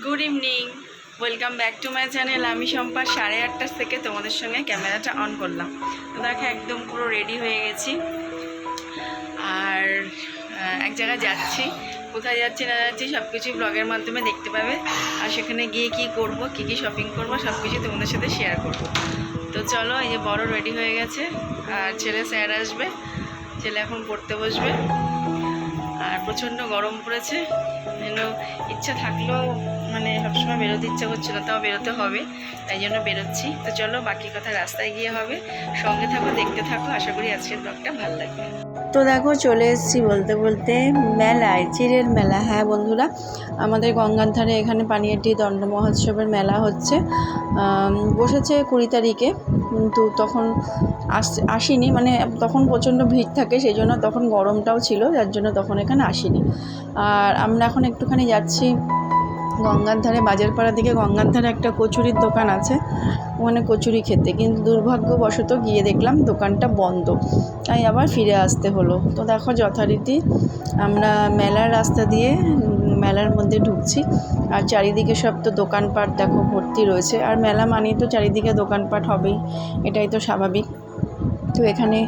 Good evening, welcome back to my channel. আমি সম্পা 8:30 থেকে তোমাদের সঙ্গে ক্যামেরাটা অন করলাম। তো দেখো একদম পুরো রেডি হয়ে গেছি আর এক জায়গায় যাচ্ছি। কোথায় যাচ্ছি না যাচ্ছি সব কিছুই ব্লগের মাধ্যমে দেখতে পাবে। আর সেখানে গিয়ে কি করব, কি কি শপিং করব, সব কিছু তোমাদের সাথে শেয়ার করব। তো চলো, এই যে বড় রেডি হয়ে গেছে আর ছেলে স্যার আসবে, ছেলে এখন পড়তে বসবে। আর প্রচণ্ড গরম পড়েছে, যেন ইচ্ছা থাকলেও মানে সবসময় বেরোতে ইচ্ছা করছিল, তাও বেরোতে হবে, তাই জন্য বেরোচ্ছি। তো চলো, বাকি কথা রাস্তায় গিয়ে হবে। সঙ্গে থাকো, দেখতে থাকো, আশা করি আজকের ব্লগটা ভালো লাগবে। তো দেখো চলে এসেছি বলতে বলতে মেলায়, চিড়ের মেলা। হ্যাঁ বন্ধুরা, আমাদের গঙ্গার ধারে এখানে পানিহাটি দণ্ড মহোৎসবের মেলা হচ্ছে। বসেছে 20 তারিখে, কিন্তু তখন আসিনি, মানে তখন প্রচণ্ড ভিড় থাকে, সেই জন্য তখন গরমটাও ছিল, যার জন্য তখন এখানে আসিনি। আর আমরা এখন একটুখানি যাচ্ছি গঙ্গার ধারে, বাজারপাড়া দিকে। গঙ্গার ধারে একটা কচুরির দোকান আছে, ওখানে কচুরি খেতে, কিন্তু দুর্ভাগ্যবশত গিয়ে দেখলাম দোকানটা বন্ধ, তাই আবার ফিরে আসতে হলো। তো দেখো যথারীতি আমরা মেলার রাস্তা দিয়ে মেলার মধ্যে ঢুকছি, আর চারিদিকে সব তো দোকানপাট দেখো ভর্তি রয়েছে। আর মেলা মানেই তো চারিদিকে দোকানপাট হবেই, এটাই তো স্বাভাবিক। তো এখানে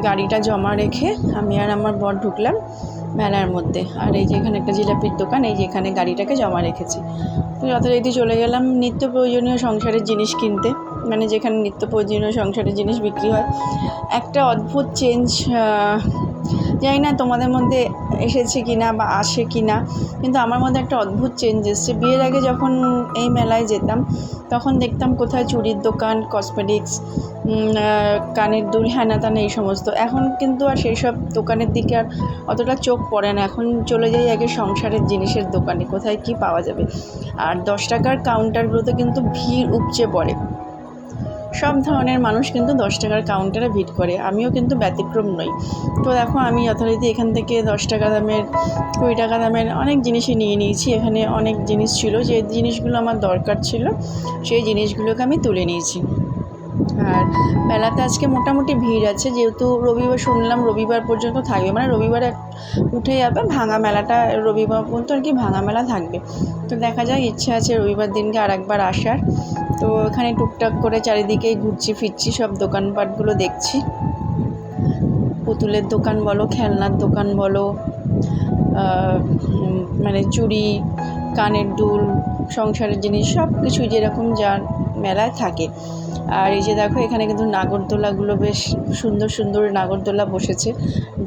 গাড়িটা জমা রেখে আমি আর আমার বর ঢুকলাম মেলার মধ্যে। আর এই যে এখানে একটা জিলাপির দোকান, এই যে এখানে গাড়িটাকে জমা রেখেছি। তো যথারীতি চলে গেলাম নিত্য প্রয়োজনীয় সংসারের জিনিস কিনতে, মানে যেখানে নিত্য প্রয়োজনীয় সংসারের জিনিস বিক্রি হয়। একটা অদ্ভুত চেঞ্জ, জানি না তোমাদের মধ্যে এসেছে কি না বা আসে কি না, কিন্তু আমার মধ্যে একটা অদ্ভুত চেঞ্জ এসছে। বিয়ের আগে যখন এই মেলায় যেতাম তখন দেখতাম কোথায় চুড়ির দোকান, কসমেটিক্স, কানের দুল, হ্যানা ত্যানা এই সমস্ত। এখন কিন্তু আর সেই সব দোকানের দিকে আর অতটা চোখ পড়ে না। এখন চলে যাই আগে সংসারের জিনিসের দোকানে, কোথায় কি পাওয়া যাবে। আর 10 টাকার কাউন্টারগুলোতে কিন্তু ভিড় উপচে পড়ে, সব ধরনের মানুষ কিন্তু 10 টাকার কাউন্টারে ভিড় করে, আমিও কিন্তু ব্যতিক্রম নই। তো দেখো আমি যথারীতি এখান থেকে 10 টাকা দামের, 20 টাকা দামের অনেক জিনিসই নিয়ে নিয়েছি। এখানে অনেক জিনিস ছিল, যে জিনিসগুলো আমার দরকার ছিল সেই জিনিসগুলোকে আমি তুলে নিয়েছি। আর মেলাতে আজকে মোটামুটি ভিড় আছে, যেহেতু রবিবার, শুনলাম রবিবার পর্যন্ত থাকবে, মানে রবিবার উঠে যাবে, ভাঙা মেলাটা রবিবার পর্যন্ত আর কি ভাঙা মেলা থাকবে। তো দেখা যায়, ইচ্ছা আছে রবিবার দিনকে আর একবার আসার। তো এখানে টুকটাক করে চারিদিকেই ঘুরছি ফিরছি, সব দোকানপাটগুলো দেখছি। পুতুলের দোকান বলো, খেলনার দোকান বলো, মানে চুড়ি, কানের দুল, সংসারের জিনিস, সব কিছুই যেরকম যা মেলায় থাকে। আর এই যে দেখো এখানে কিন্তু নাগরদোলাগুলো, বেশ সুন্দর সুন্দর নাগরদোলা বসেছে।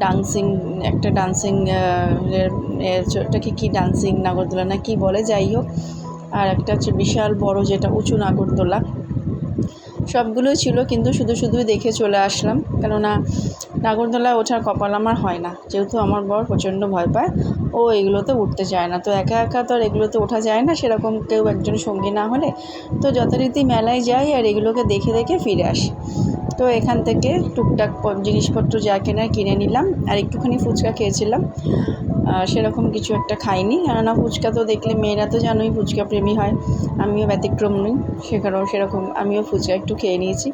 ডান্সিং, একটা ডান্সিং, ওটাকে কি ডান্সিং নাগরদোলা না কি বলে, যাই হোক। আর একটা হচ্ছে বিশাল বড়, যেটা উঁচু নাগরদোলা। সবগুলোই ছিল, কিন্তু শুধু শুধুই দেখে চলে আসলাম, কেননা নাগরদোলায় ওঠার কপাল আমার হয় না, যেহেতু আমার বর প্রচণ্ড ভয় পায়, ও এগুলোতে উঠতে চায় না। তো একা একা তো আর এগুলোতে ওঠা যায় না, সেরকম কেউ একজন সঙ্গী না হলে। তো যথারীতি মেলায় যাই আর এগুলোকে দেখে দেখে ফিরে আসি। তো এখান থেকে টুকটাক জিনিসপত্র যা কেনার কিনে নিলাম, আর একটুখানি ফুচকা খেয়েছিলাম। সেরকম কিছু একটা খাইনি, কেননা ফুচকা তো দেখলে, মেয়েরা তো জানোই ফুচকা প্রেমী হয়, আমিও ব্যতিক্রম নই। সেরকম আমিও ফুচকা একটু খেয়ে নিয়েছি।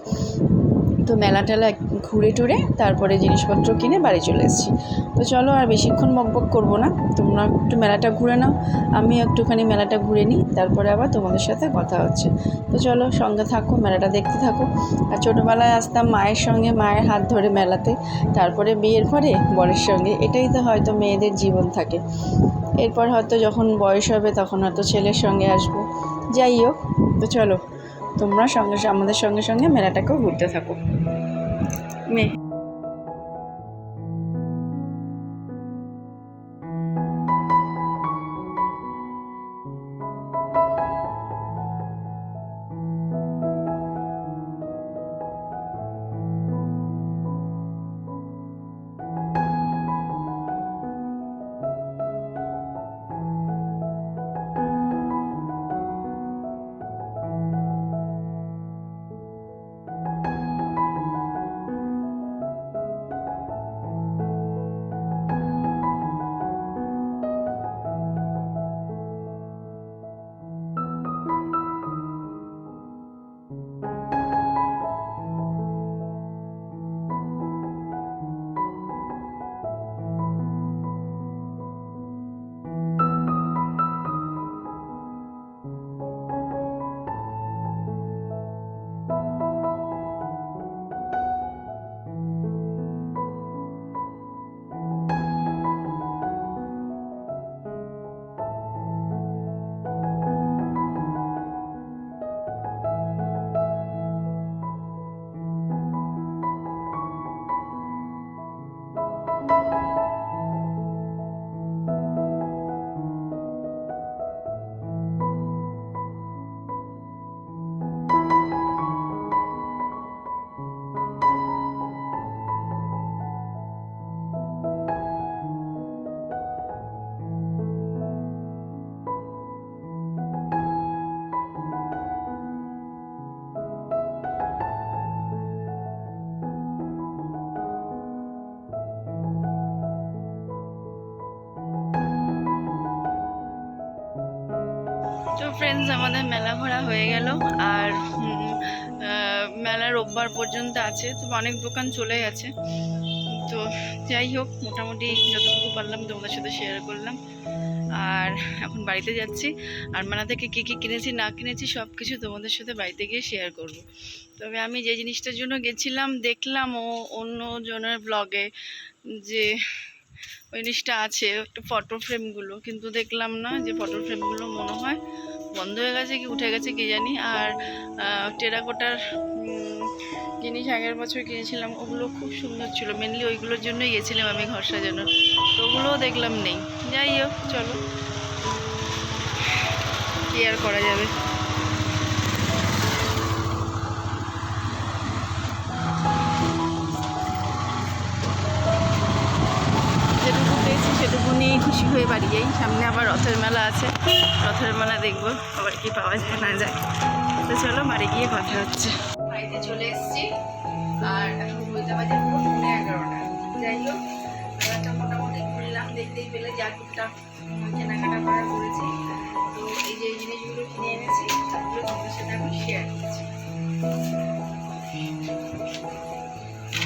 তো মেলা টেলা ঘুরে টুরে তারপরে জিনিসপত্র কিনে বাড়ি চলে এসেছি। তো চলো আর বেশিক্ষণ বকবক করবো না, তোমরা একটু মেলাটা ঘুরে নাও, আমি একটুখানি মেলাটা ঘুরে নিই, তারপরে আবার তোমাদের সাথে কথা হচ্ছে। তো চলো সঙ্গে থাকো, মেলাটা দেখতে থাকো। আর ছোটোবেলায় আসতাম মায়ের সঙ্গে, মায়ের হাত ধরে মেলাতে, তারপরে বিয়ের পরে বরের সঙ্গে, এটাই তো হয়তো মেয়েদের জীবন থাকে। এরপর হয়তো যখন বয়স হবে তখন হয়তো ছেলের সঙ্গে আসবো, যাই হোক। তো চলো তোমরা আমাদের সঙ্গে সঙ্গে মেলাটাকেও ঘুরতে থাকো। ফ্রেন্ডস, আমাদের মেলা ঘোরা হয়ে গেল। আর মেলা রোববার পর্যন্ত আছে, তো অনেক দোকান চলে গেছে। তো যাই হোক, মোটামুটি যতটুকু পারলাম তোমাদের সাথে শেয়ার করলাম। আর এখন বাড়িতে যাচ্ছি, আর মেলা থেকে কী কী কিনেছি না কিনেছি সব কিছু তোমাদের সাথে বাড়িতে গিয়ে শেয়ার করব। তবে আমি যে জিনিসটার জন্য গেছিলাম, দেখলাম অন্য জনের ব্লগে যে ওই জিনিসটা আছে, একটু ফটো ফ্রেমগুলো, কিন্তু দেখলাম না যে ফটো ফ্রেমগুলো মনে হয় বন্ধ হয়ে গেছে কি উঠে গেছে কি জানি। আর টেরাকোটার জিনিস আগের বছর কিনেছিলাম, ওগুলো খুব সুন্দর ছিল, মেনলি ওইগুলোর জন্যই গেছিলাম আমি ঘর সাজানোর, তো ওগুলোও দেখলাম নেই। যাই হোক, চলো, কি আর করা যাবে। যেটুকু পেয়েছি সেটুকু নিয়েই খুশি হয়ে বাড়ি যাই। সামনে আবার রথের মেলা আছে, রথের মেলা দেখবো আবার কি পাওয়া যায় না যায়। তো চলো, বাড়ি গিয়ে কথা হচ্ছে। বাড়িতে চলে এসেছি, আর এখন বলতে বাজে 11:30। যাই হোক, মেলাটা মোটামুটি ঘুরলাম, দেখতেই পেলে যা টুকটাক কেনাকাটা করা করেছি। তো এই যে জিনিসগুলো কিনে এনেছি তাগুলো তোমাদের সাথে এখন শেয়ার করছি।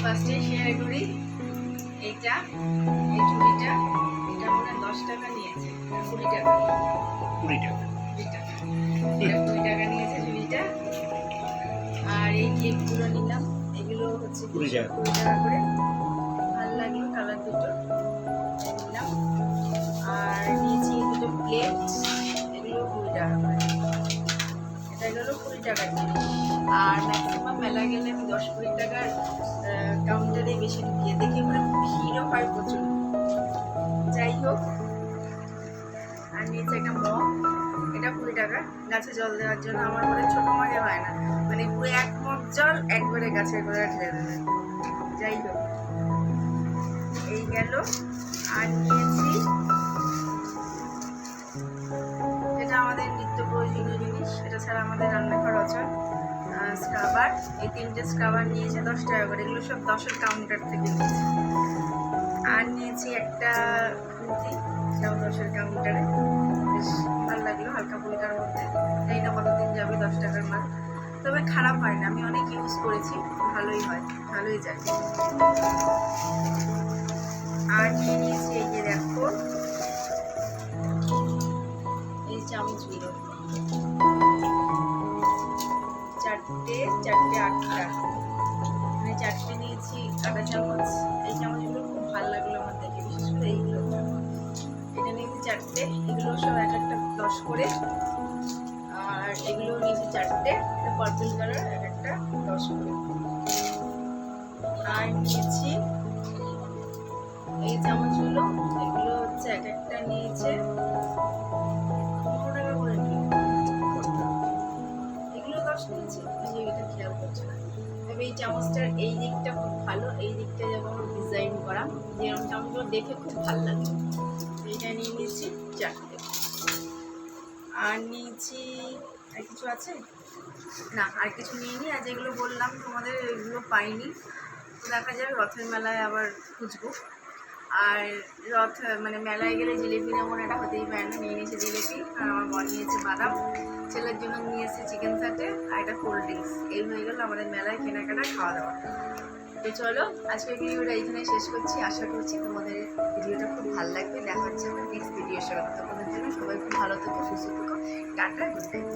ফার্স্টে শেয়ার করি এইটা, এই চুড়িটা, এটা মনে হয় 10 টাকা নিয়েছে, 20 টাকা, 20 টাকা, 20 টাকা, এটা 20 টাকা নিয়েছে চুড়িটা। আর এই ক্লিপগুলো নিলাম, এগুলো হচ্ছে 20 টাকা করে, ভালো লাগলো কালার দুটো নিলাম। আর নিয়েছি দুটো প্লেট, এগুলো 20 টাকা করে, এটা গেলো 20 টাকার জিনিস। আর ম্যাক্সিমাম মেলা গেলে আমি 10-20 টাকার কাউন্টারে বেশি ঢুকিয়ে দেখি, ওখানে ভিড়ও হয় প্রচুর। যাই হোক, আর নিয়েছে একটা মগ, এটা 20 টাকা, গাছে জল দেওয়ার জন্য। আমার ঘরে ছোটো মগে হয় না, মানে পুরো 1 মগ জল একবারে গাছের গোড়ায় ঢেলে দেবে। যাই হোক, এই গেল। আর নিয়েছি এটা আমাদের নিত্য প্রয়োজনীয় জিনিস, এটা ছাড়া আমাদের রান্নাঘর অচল, স্ক্রাবার। এই 3টে স্ক্রাবার নিয়েছে 10 টাকা করে, এগুলো সব 10-এর কাউন্টার থেকে নিয়েছি। আর নিয়েছি একটা খুন্তি, এটাও 10-এর কাউন্টারে, বেশ ভালো লাগলো, হালকা ফুলকার মধ্যে। এই না কতদিন যাবে, 10 টাকার মাল, তবে খারাপ হয় না, আমি অনেক ইউজ করেছি, ভালোই হয়, ভালোই যায়। আর নিয়ে নিয়েছি এই যে দেখো এই চামচগুলো, 4টে 8টা, মানে 4টে নিয়েছি কাঁটা চামচ। এই চামচগুলো খুব ভালো লাগলো আমার দেখে, বিশেষ করে এইগুলো, এটা নিয়েছি 4টে, এগুলো সব এক একটা 10 করে। আর এগুলো নিয়েছি 4টে, এটা পার্পল কালার, এক একটা 10 করে। আর নিয়েছি এই চামচগুলো, এগুলো হচ্ছে এক একটা নিয়েছে 15 টাকা করে নিয়ে, এগুলো 10 নিয়েছে, এই যে এটা খেয়াল করছে না। তবে এই চামচটার এই দিকটা খুব ভালো, এই দিকটা যেমন ডিজাইন করা, যেরকম চামচগুলো দেখে খুব ভালো লাগে। এইটা নিয়ে নিয়েছি 4টে। আর নিয়েছি, আর কিছু আছে না, আর কিছু নিইনি। আর যেগুলো বললাম তোমাদের এগুলো পাইনি, তো দেখা যাবে রথের মেলায় আবার খুঁজবো। আর রথ মানে মেলায় গেলে জিলিপি না মনে, এটা হতেই পারে না। নিয়ে নিয়েছে জিলিপি, আর আমার বর নিয়েছে বাদাম, ছেলের জন্য নিয়েছে চিকেন স্যাটে, আর একটা কোল্ড ড্রিঙ্কস। এই হয়ে গেল আমাদের মেলায় কেনাকাটা, খাওয়া দাওয়া। তো চলো, আজকের ভিডিওটা এইখানে শেষ করছি। আশা করছি তোমাদের ভিডিওটা খুব ভালো লাগবে। দেখা হচ্ছে আমার নেক্সট ভিডিওর সাথে। ততক্ষণের জন্য সবাই খুব ভালো থেকো, সুস্থ থেকো, টাটা, গুড নাইট।